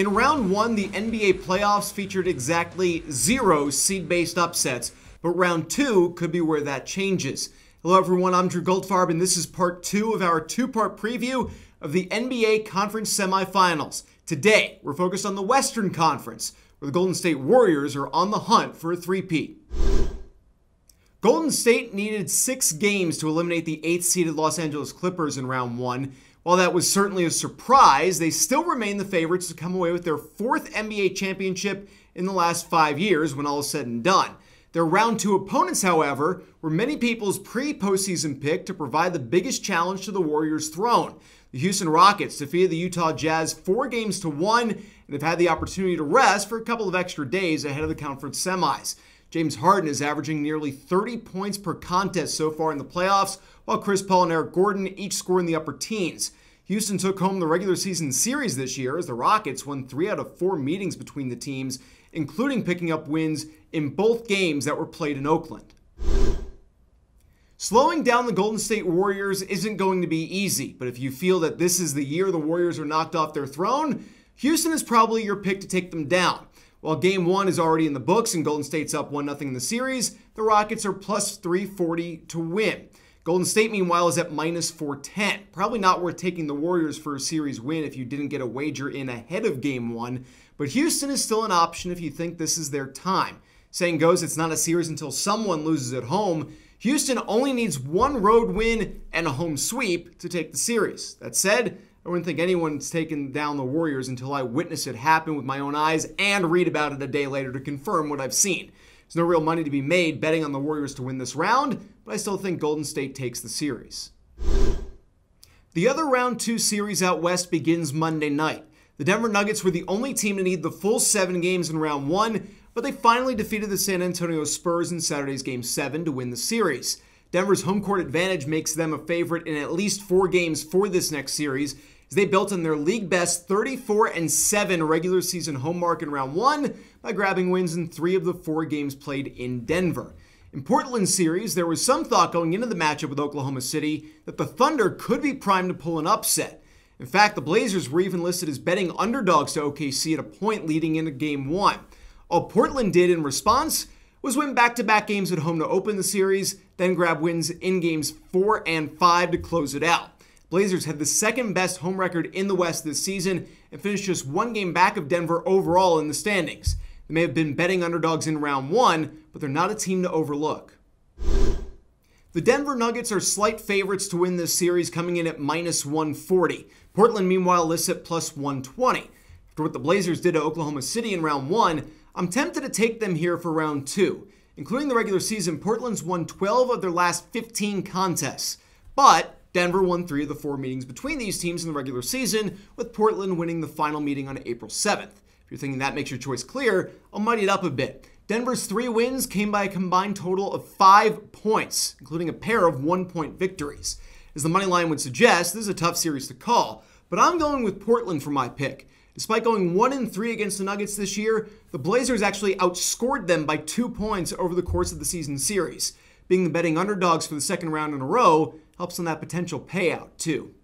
In round one, the NBA playoffs featured exactly 0 seed-based upsets, but round two could be where that changes. Hello everyone, I'm Drew Goldfarb, and this is part 2 of our 2-part preview of the NBA Conference Semifinals. Today, we're focused on the Western Conference, where the Golden State Warriors are on the hunt for a three-peat. Golden State needed 6 games to eliminate the 8th-seeded Los Angeles Clippers in round 1. While that was certainly a surprise, they still remain the favorites to come away with their 4th NBA championship in the last 5 years when all is said and done. Their round 2 opponents, however, were many people's pre-postseason pick to provide the biggest challenge to the Warriors' throne. The Houston Rockets defeated the Utah Jazz 4-1 and have had the opportunity to rest for a couple of extra days ahead of the conference semis. James Harden is averaging nearly 30 points per contest so far in the playoffs, while Chris Paul and Eric Gordon each score in the upper teens. Houston took home the regular season series this year as the Rockets won 3 out of 4 meetings between the teams, including picking up wins in both games that were played in Oakland. Slowing down the Golden State Warriors isn't going to be easy, but if you feel that this is the year the Warriors are knocked off their throne, Houston is probably your pick to take them down. While Game 1 is already in the books and Golden State's up 1-0 in the series, the Rockets are plus 340 to win. Golden State, meanwhile, is at minus 410. Probably not worth taking the Warriors for a series win if you didn't get a wager in ahead of Game 1, but Houston is still an option if you think this is their time. Saying goes, it's not a series until someone loses at home. Houston only needs 1 road win and a home sweep to take the series. That said, I wouldn't think anyone's taken down the Warriors until I witness it happen with my own eyes and read about it a day later to confirm what I've seen. There's no real money to be made betting on the Warriors to win this round, but I still think Golden State takes the series. The other round 2 series out west begins Monday night. The Denver Nuggets were the only team to need the full 7 games in round 1, but they finally defeated the San Antonio Spurs in Saturday's Game 7 to win the series. Denver's home court advantage makes them a favorite in at least 4 games for this next series, as they built on their league-best 34-7 regular season home mark in round 1 by grabbing wins in 3 of the 4 games played in Denver. In Portland's series, there was some thought going into the matchup with Oklahoma City that the Thunder could be primed to pull an upset. In fact, the Blazers were even listed as betting underdogs to OKC at a point leading into Game 1. All Portland did in response was win back-to-back games at home to open the series, then grab wins in Games 4 and 5 to close it out. Blazers had the 2nd best home record in the West this season and finished just 1 game back of Denver overall in the standings. They may have been betting underdogs in round 1, but they're not a team to overlook. The Denver Nuggets are slight favorites to win this series, coming in at minus 140. Portland, meanwhile, lists at plus 120. After what the Blazers did to Oklahoma City in round 1, I'm tempted to take them here for round 2. Including the regular season, Portland's won 12 of their last 15 contests. But Denver won 3 of the 4 meetings between these teams in the regular season, with Portland winning the final meeting on April 7th. If you're thinking that makes your choice clear, I'll muddy it up a bit. Denver's 3 wins came by a combined total of 5 points, including a pair of 1-point victories. As the money line would suggest, this is a tough series to call, but I'm going with Portland for my pick. Despite going 1-3 against the Nuggets this year, the Blazers actually outscored them by 2 points over the course of the season series. Being the betting underdogs for the 2nd round in a row helps on that potential payout, too.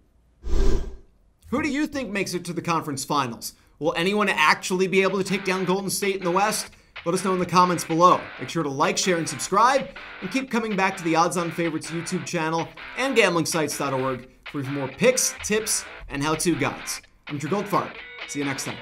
Who do you think makes it to the conference finals? Will anyone actually be able to take down Golden State in the West? Let us know in the comments below. Make sure to like, share, and subscribe, and keep coming back to the Odds On Favorites YouTube channel and gamblingsites.org for even more picks, tips, and how-to guides. I'm Drew Goldfarb. See you next time.